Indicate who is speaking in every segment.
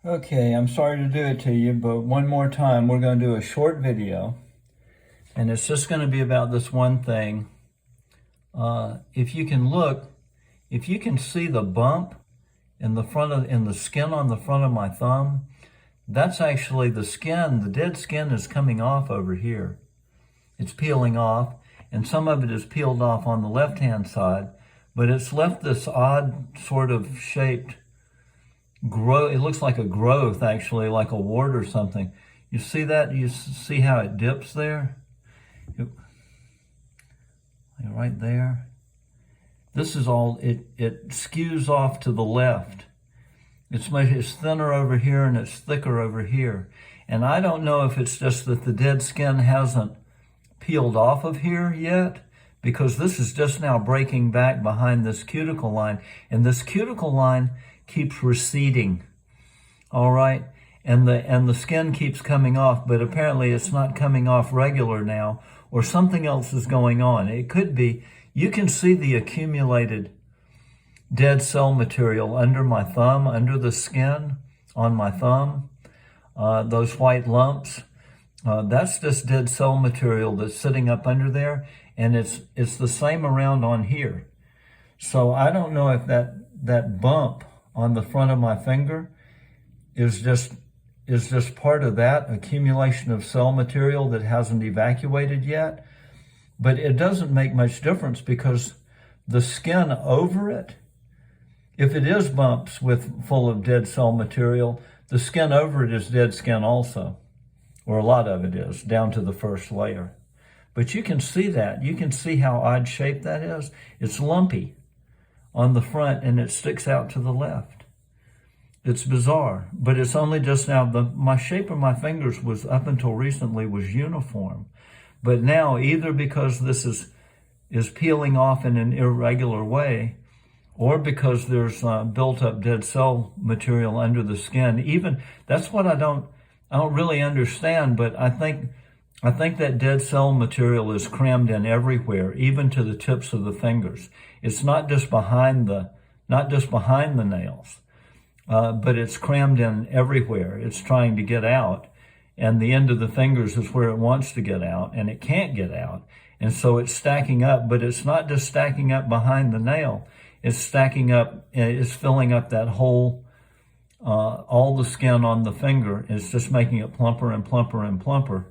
Speaker 1: Okay, I'm sorry to do it to you, but one more time, we're going to do a short video, and it's just going to be about this one thing. If you can look, if you can see the bump in the skin on the front of my thumb, that's actually the skin. The dead skin is coming off over here. It's peeling off, and some of it is peeled off on the left-hand side, but it's left this odd sort of shaped growth. It looks like a growth, actually, like a wart or something. You see that? You see how it dips there? Right there. This is all, it skews off to the left. It's thinner over here and it's thicker over here. And I don't know if it's just that the dead skin hasn't peeled off of here yet, because this is just now breaking back behind this cuticle line, and this cuticle line keeps receding, all right? And the skin keeps coming off, but apparently it's not coming off regular now, or something else is going on. It could be, you can see the accumulated dead cell material under my thumb, under the skin on my thumb, those white lumps. That's just dead cell material that's sitting up under there, and it's the same around on here. So I don't know if that bump on the front of my finger is just part of that accumulation of cell material that hasn't evacuated yet. But it doesn't make much difference, because the skin over it, if it is bumps full of dead cell material, the skin over it is dead skin also, or a lot of it is, down to the first layer. But you can see that. You can see how odd shaped that is. It's lumpy on the front, and it sticks out to the left. It's bizarre, but it's only just now. My shape of my fingers was, up until recently, was uniform. But now, either because this is peeling off in an irregular way, or because there's built up dead cell material under the skin. Even that's what I don't really understand, but I think that dead cell material is crammed in everywhere, even to the tips of the fingers. It's not just behind the nails, but it's crammed in everywhere. It's trying to get out, and the end of the fingers is where it wants to get out, and it can't get out. And so it's stacking up, but it's not just stacking up behind the nail. It's stacking up, it's filling up that whole, all the skin on the finger. It's just making it plumper and plumper and plumper.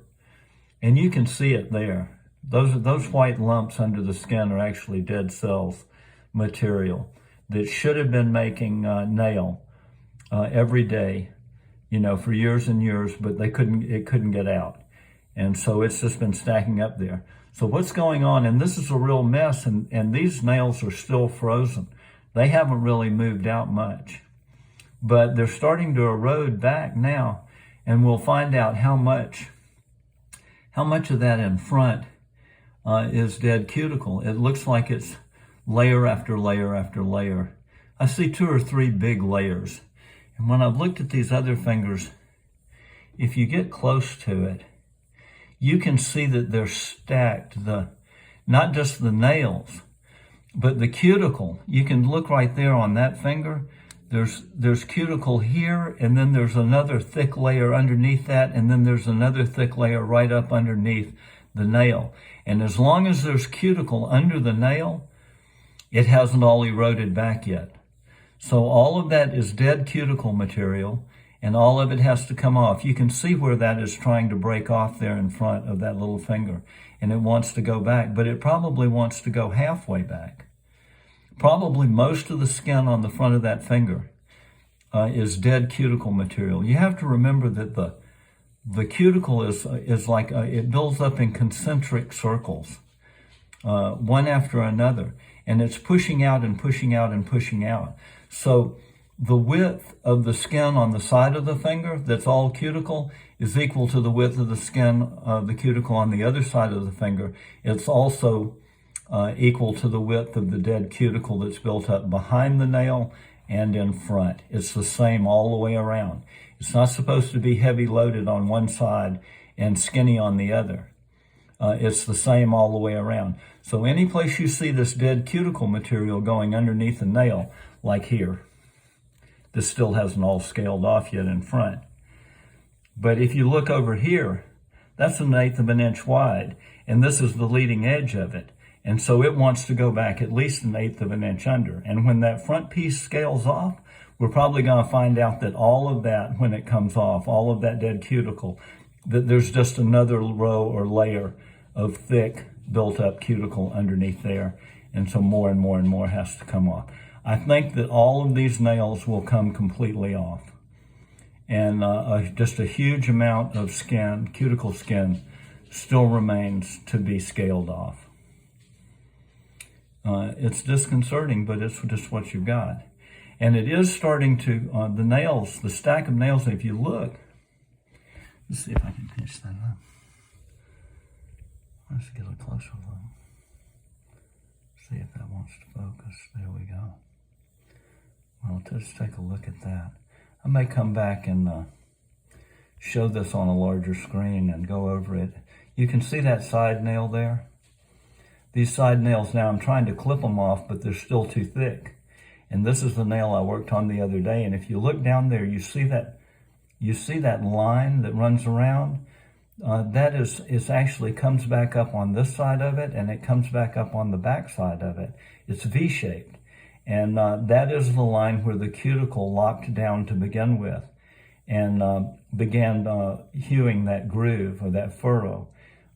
Speaker 1: And you can see it there. Those white lumps under the skin are actually dead cells material that should have been making nail every day, for years and years, but it couldn't get out. And so it's just been stacking up there. So what's going on, and this is a real mess, and these nails are still frozen. They haven't really moved out much, but they're starting to erode back now, and we'll find out how much of that in front is dead cuticle. It looks like it's layer after layer after layer. I see 2 or 3 big layers. And when I've looked at these other fingers, if you get close to it, you can see that they're stacked, not just the nails, but the cuticle. You can look right there on that finger. There's cuticle here, and then there's another thick layer underneath that, and then there's another thick layer right up underneath the nail. And as long as there's cuticle under the nail, it hasn't all eroded back yet. So all of that is dead cuticle material, and all of it has to come off. You can see where that is trying to break off there in front of that little finger, and it wants to go back, but it probably wants to go halfway back. Probably most of the skin on the front of that finger is dead cuticle material. You have to remember that the cuticle is like, it builds up in concentric circles, one after another, and it's pushing out and pushing out and pushing out. So the width of the skin on the side of the finger that's all cuticle is equal to the width of the skin of the cuticle on the other side of the finger. It's also equal to the width of the dead cuticle that's built up behind the nail and in front. It's the same all the way around. It's not supposed to be heavy loaded on one side and skinny on the other. It's the same all the way around. So any place you see this dead cuticle material going underneath the nail, like here, This still hasn't all scaled off yet in front. But if you look over here, that's 1/8 of an inch wide, and this is the leading edge of it. And so it wants to go back at least 1/8 of an inch under. And when that front piece scales off, we're probably going to find out that all of that, when it comes off, all of that dead cuticle, that there's just another row or layer of thick built up cuticle underneath there. And so more and more and more has to come off. I think that all of these nails will come completely off. And just a huge amount of skin, cuticle skin, still remains to be scaled off. It's disconcerting, but it's just what you've got. And it is starting to, the nails, the stack of nails, if you look, let's see if I can pinch that up. Let's get a closer look. See if that wants to focus. There we go. Well, let's take a look at that. I may come back and show this on a larger screen and go over it. You can see that side nail there. These side nails now, I'm trying to clip them off, but they're still too thick. And this is the nail I worked on the other day. And if you look down there, you see that line that runs around. That is actually comes back up on this side of it, and it comes back up on the back side of it. It's V-shaped. And that is the line where the cuticle locked down to begin with and began hewing that groove or that furrow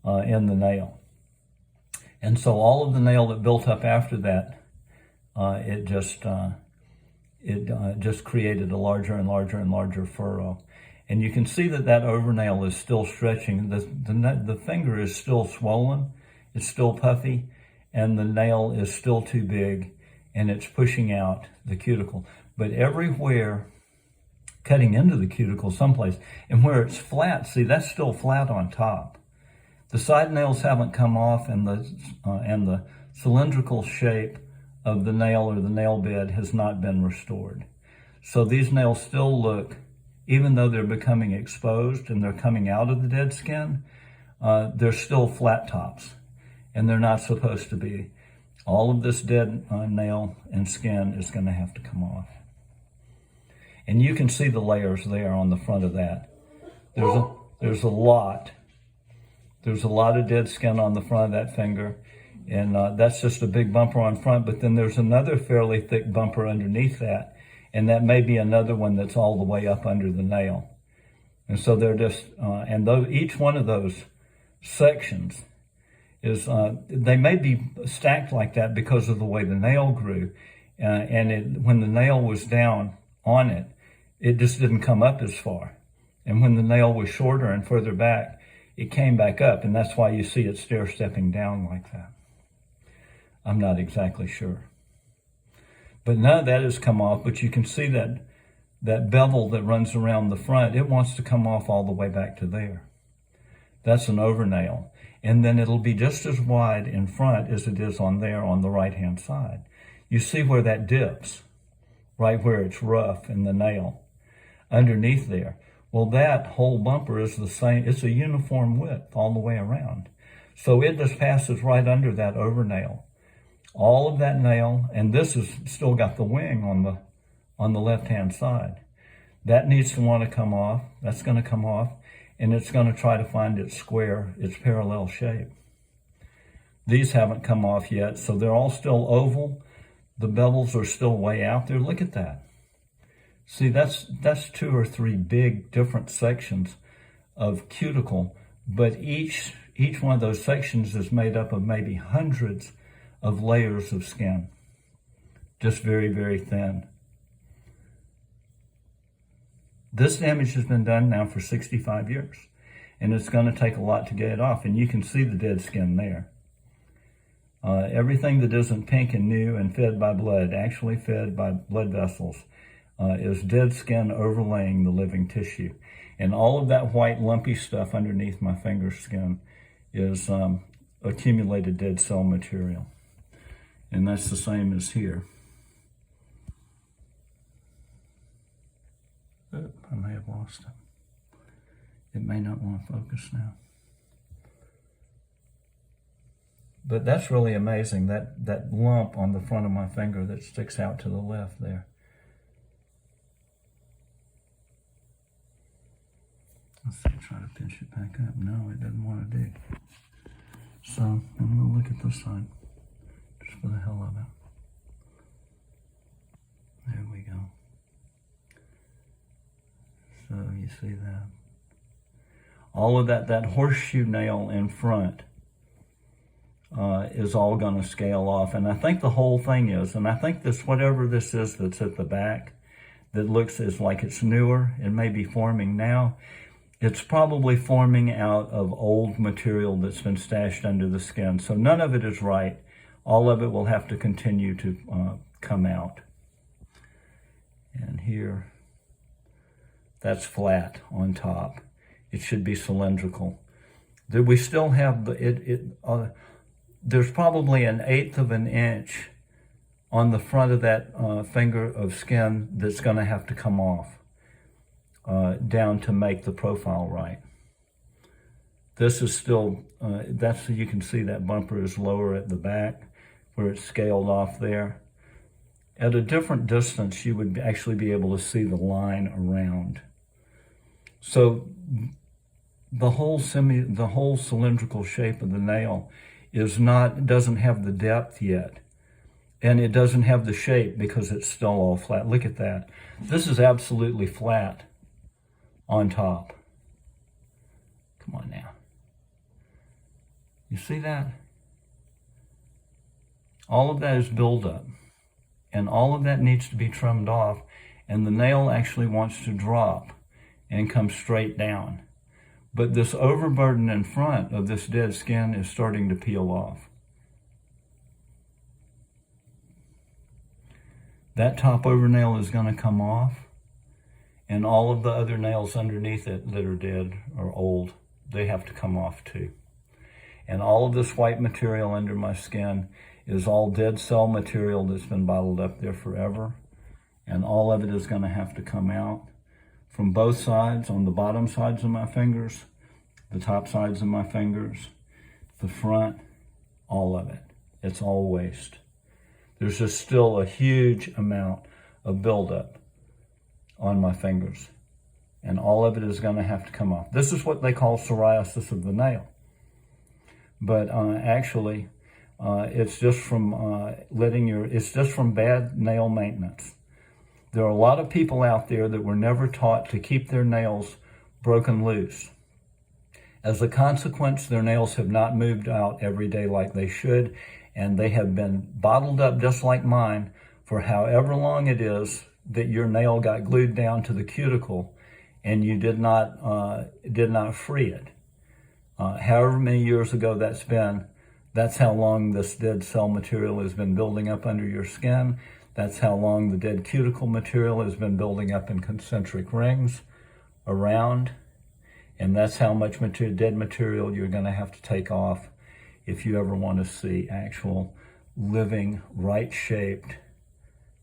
Speaker 1: in the nail. And so all of the nail that built up after that, it just created a larger and larger and larger furrow. And you can see that that overnail is still stretching. The finger is still swollen, it's still puffy, and the nail is still too big, and it's pushing out the cuticle. But everywhere, cutting into the cuticle someplace, and where it's flat, see, that's still flat on top. The side nails haven't come off, and the cylindrical shape of the nail or the nail bed has not been restored. So these nails still look, even though they're becoming exposed and they're coming out of the dead skin, they're still flat tops, and they're not supposed to be. All of this dead nail and skin is going to have to come off. And you can see the layers there on the front of that. There's a lot of dead skin on the front of that finger, and that's just a big bumper on front, but then there's another fairly thick bumper underneath that, and that may be another one that's all the way up under the nail. And so they're just, each one of those sections is, they may be stacked like that because of the way the nail grew, and when the nail was down on it, it just didn't come up as far. And when the nail was shorter and further back, it came back up, and that's why you see it stair-stepping down like that. I'm not exactly sure. But none of that has come off, but you can see that bevel that runs around the front, it wants to come off all the way back to there. That's an overnail. And then it'll be just as wide in front as it is on there on the right-hand side. You see where that dips, right where it's rough in the nail, underneath there. Well, that whole bumper is the same. It's a uniform width all the way around. So it just passes right under that overnail. All of that nail, and this has still got the wing on the left-hand side. That needs to want to come off. That's going to come off, and it's going to try to find its square, its parallel shape. These haven't come off yet, so they're all still oval. The bevels are still way out there. Look at that. See, that's 2 or 3 big different sections of cuticle, but each one of those sections is made up of maybe hundreds of layers of skin, just very, very thin. This damage has been done now for 65 years, and it's going to take a lot to get it off, and you can see the dead skin there. Everything that isn't pink and new and fed by blood, actually fed by blood vessels, is dead skin overlaying the living tissue. And all of that white lumpy stuff underneath my finger skin is accumulated dead cell material. And that's the same as here. Oh, I may have lost it. It may not want to focus now. But that's really amazing, that lump on the front of my finger that sticks out to the left there. Let's see, try to pinch it back up. No, it doesn't want to dig. So I'm going to look at this side, just for the hell of it. There we go. So you see that. All of that horseshoe nail in front is all going to scale off. And I think the whole thing is, and I think this, whatever this is that's at the back, that looks as like it's newer, it may be forming now, it's probably forming out of old material that's been stashed under the skin. So none of it is right. All of it will have to continue to come out. And here, that's flat on top. It should be cylindrical. We still have there's probably 1/8 of an inch on the front of that finger of skin that's going to have to come off down to make the profile right. This is still, you can see that bumper is lower at the back where it's scaled off there. At a different distance, you would actually be able to see the line around. So the whole cylindrical shape of the nail doesn't have the depth yet. And it doesn't have the shape because it's still all flat. Look at that. This is absolutely flat on top. Come on now. You see that? All of that is buildup. And all of that needs to be trimmed off. And the nail actually wants to drop and come straight down. But this overburden in front of this dead skin is starting to peel off. That top over nail is going to come off, and all of the other nails underneath it that are dead or old, they have to come off too. And all of this white material under my skin is all dead cell material that's been bottled up there forever, and all of it is going to have to come out from both sides, on the bottom sides of my fingers, the top sides of my fingers, the front, all of it. It's all waste. There's just still a huge amount of buildup on my fingers. And all of it is going to have to come off. This is what they call psoriasis of the nail. But actually, it's just from it's just from bad nail maintenance. There are a lot of people out there that were never taught to keep their nails broken loose. As a consequence, their nails have not moved out every day like they should, and they have been bottled up just like mine for however long it is that your nail got glued down to the cuticle and you did not free it. However many years ago that's been, that's how long this dead cell material has been building up under your skin. That's how long the dead cuticle material has been building up in concentric rings around. And that's how much dead material you're going to have to take off if you ever want to see actual living, right-shaped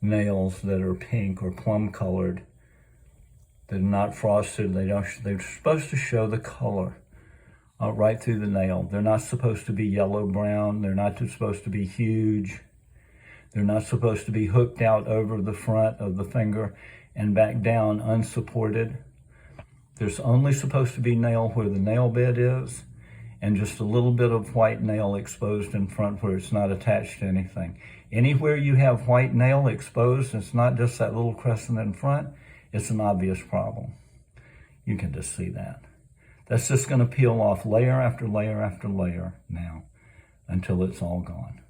Speaker 1: nails that are pink or plum-colored. They're not frosted. They're supposed to show the color right through the nail. They're not supposed to be yellow-brown. They're not supposed to be huge. They're not supposed to be hooked out over the front of the finger and back down unsupported. There's only supposed to be nail where the nail bed is, and just a little bit of white nail exposed in front where it's not attached to anything. Anywhere you have white nail exposed, it's not just that little crescent in front, it's an obvious problem. You can just see that. That's just going to peel off layer after layer after layer now until it's all gone.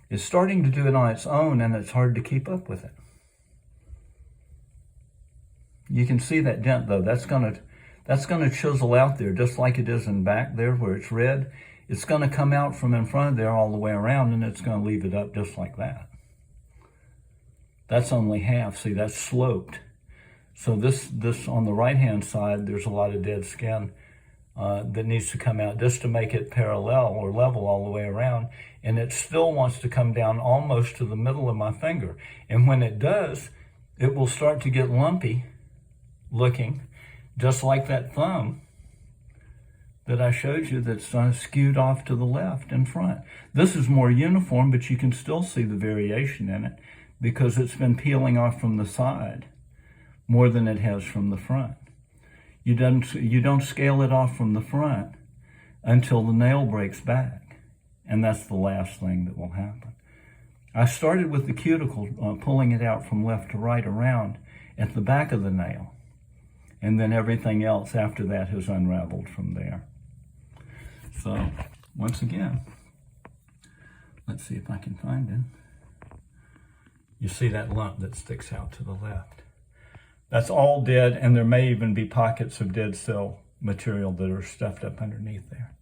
Speaker 1: It's starting to do it on its own, and it's hard to keep up with it. You can see that dent though. That's gonna chisel out there just like it is in back there where it's red. It's gonna come out from in front of there all the way around, and it's gonna leave it up just like that. That's only half. See, that's sloped. So this on the right hand side, there's a lot of dead skin that needs to come out just to make it parallel or level all the way around. And it still wants to come down almost to the middle of my finger. And when it does, it will start to get lumpy looking, just like that thumb that I showed you that's skewed off to the left in front. This is more uniform, but you can still see the variation in it because it's been peeling off from the side more than it has from the front. You don't scale it off from the front until the nail breaks back. And that's the last thing that will happen. I started with the cuticle, pulling it out from left to right around at the back of the nail. And then everything else after that has unraveled from there. So, once again, let's see if I can find it. You see that lump that sticks out to the left. That's all dead, and there may even be pockets of dead cell material that are stuffed up underneath there.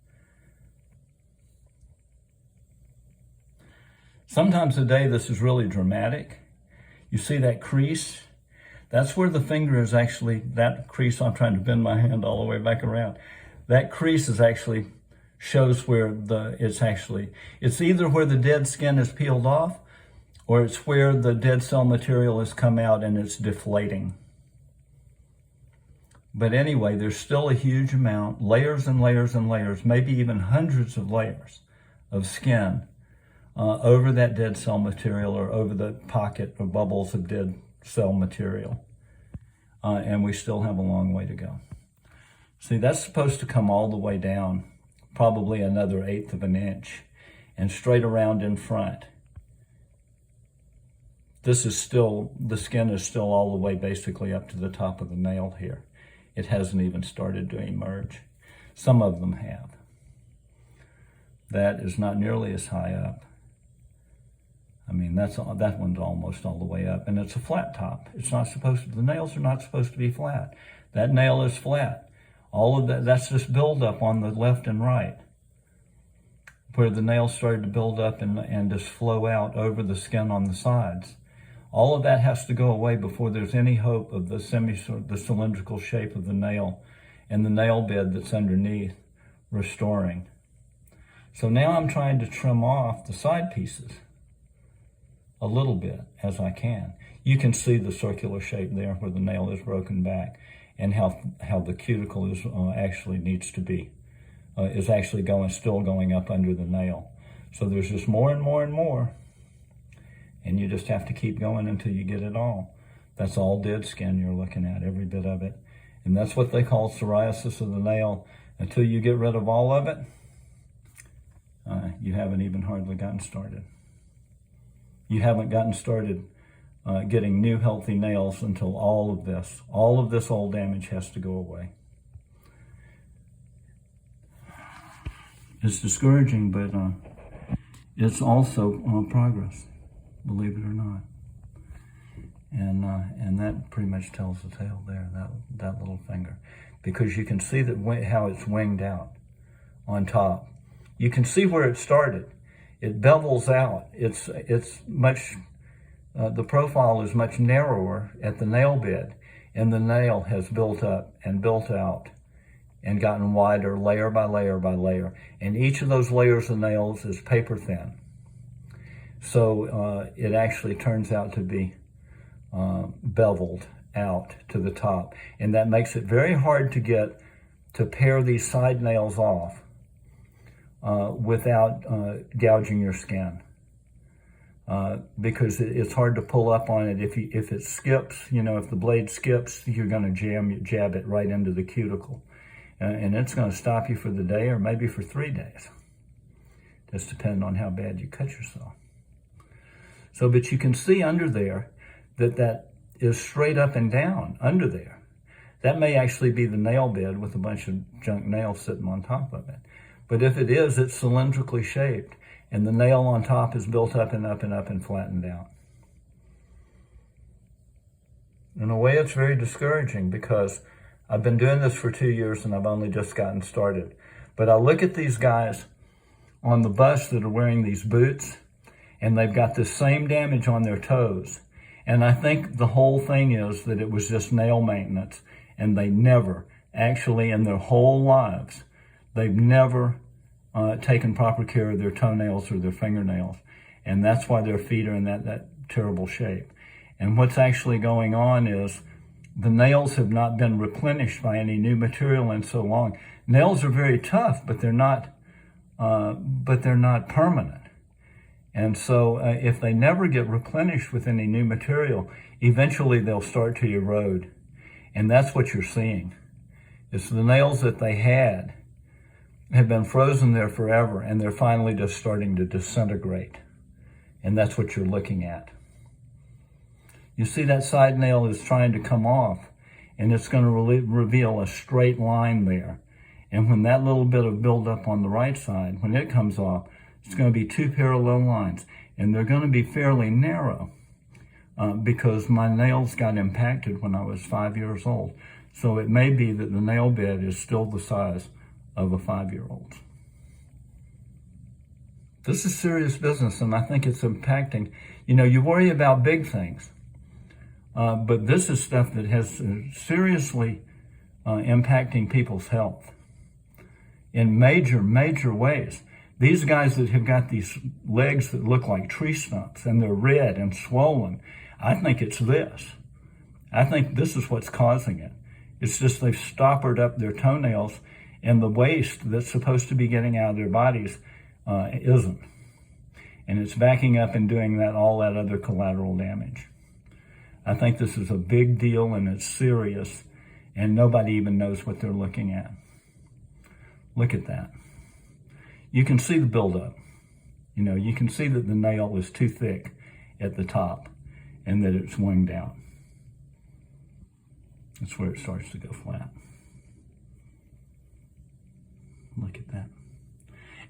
Speaker 1: Sometimes today this is really dramatic. You see that crease? That's where the finger is actually, that crease, I'm trying to bend my hand all the way back around. That crease is actually, shows where it's either where the dead skin is peeled off, or it's where the dead cell material has come out and it's deflating. But anyway, there's still a huge amount, layers and layers and layers, maybe even hundreds of layers of skin over that dead cell material or over the pocket or bubbles of dead cell material. And we still have a long way to go. See, that's supposed to come all the way down, probably another 1/8 of an inch, and straight around in front. This is still, the skin is still all the way basically up to the top of the nail here. It hasn't even started to emerge. Some of them have. That is not nearly as high up. I mean, that one's almost all the way up, and it's a flat top. It's not supposed to, the nails are not supposed to be flat. That nail is flat. All of that's just buildup on the left and right, where the nails started to build up and just flow out over the skin on the sides. All of that has to go away before there's any hope of the cylindrical shape of the nail and the nail bed that's underneath restoring. So now I'm trying to trim off the side pieces a little bit as I can. You can see the circular shape there where the nail is broken back, and how the cuticle is actually needs to be, is actually still going up under the nail. So there's just more and more and more, and you just have to keep going until you get it all. That's all dead skin you're looking at, every bit of it. And that's what they call psoriasis of the nail. Until you get rid of all of it, you haven't even hardly gotten started. You haven't gotten started getting new healthy nails until all of this old damage has to go away. It's discouraging, but it's also progress, believe it or not. And that pretty much tells the tale there, that little finger. Because you can see how it's winged out on top. You can see where it started. It bevels out. It's much, the profile is much narrower at the nail bed, and the nail has built up and built out and gotten wider layer by layer by layer. And each of those layers of nails is paper thin. So it actually turns out to be beveled out to the top. And that makes it very hard to pare these side nails off without gouging your skin. Because it's hard to pull up on it. If it skips, if the blade skips, you're gonna jab it right into the cuticle. And it's gonna stop you for the day or maybe for 3 days. Just depending on how bad you cut yourself. So, but you can see under there that is straight up and down under there. That may actually be the nail bed with a bunch of junk nails sitting on top of it. But if it is, it's cylindrically shaped, and the nail on top is built up and up and up and flattened out. In a way, it's very discouraging because I've been doing this for 2 years and I've only just gotten started. But I look at these guys on the bus that are wearing these boots, and they've got the same damage on their toes. And I think the whole thing is that it was just nail maintenance, and they never, actually in their whole lives, they've never taken proper care of their toenails or their fingernails. And that's why their feet are in that terrible shape. And what's actually going on is the nails have not been replenished by any new material in so long. Nails are very tough, but they're not permanent. And so if they never get replenished with any new material, eventually they'll start to erode. And that's what you're seeing. It's the nails that they had have been frozen there forever, and they're finally just starting to disintegrate. And that's what you're looking at. You see that side nail is trying to come off, and it's going to reveal a straight line there. And when that little bit of buildup on the right side, when it comes off, it's going to be two parallel lines. And they're going to be fairly narrow because my nails got impacted when I was 5 years old. So it may be that the nail bed is still the size of a 5-year-old. This is serious business, and I think it's impacting. You know, you worry about big things, but this is stuff that has seriously impacting people's health in major, major ways. These guys that have got these legs that look like tree stumps and they're red and swollen, I think it's this. I think this is what's causing it. It's just they've stoppered up their toenails, and the waste that's supposed to be getting out of their bodies isn't. And it's backing up and doing all that other collateral damage. I think this is a big deal, and it's serious, and nobody even knows what they're looking at. Look at that. You can see the buildup. You know, you can see that the nail is too thick at the top and that it's winged out. That's where it starts to go flat. Look at that.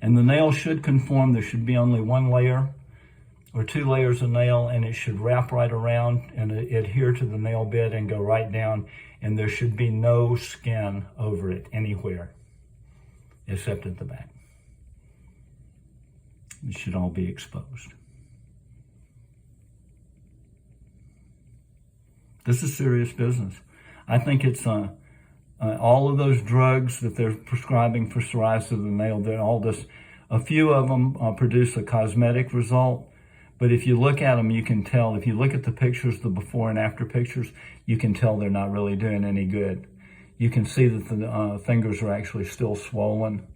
Speaker 1: And the nail should conform. There should be only one layer or two layers of nail, and it should wrap right around and adhere to the nail bed and go right down, and there should be no skin over it anywhere except at the back. It should all be exposed. This is serious business. I think it's all of those drugs that they're prescribing for psoriasis of the nail, they're all this, a few of them produce a cosmetic result, but if you look at them, you can tell, if you look at the pictures, the before and after pictures, you can tell they're not really doing any good. You can see that the fingers are actually still swollen,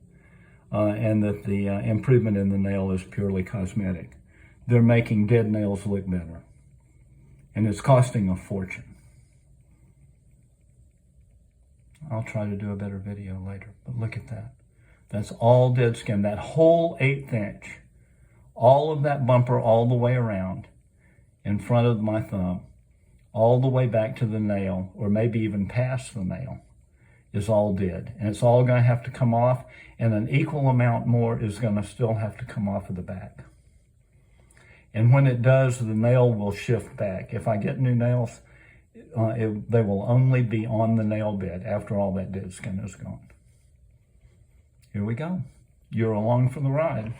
Speaker 1: and that the improvement in the nail is purely cosmetic. They're making dead nails look better, and it's costing a fortune. I'll try to do a better video later, but look at that. That's all dead skin. That whole 1/8 inch, all of that bumper all the way around in front of my thumb, all the way back to the nail, or maybe even past the nail, is all dead. And it's all going to have to come off, and an equal amount more is going to still have to come off of the back. And when it does, the nail will shift back. If I get new nails, they will only be on the nail bed after all that dead skin is gone. Here we go. You're along for the ride.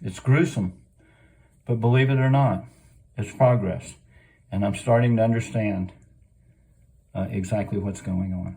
Speaker 1: It's gruesome, but believe it or not, it's progress. And I'm starting to understand exactly what's going on.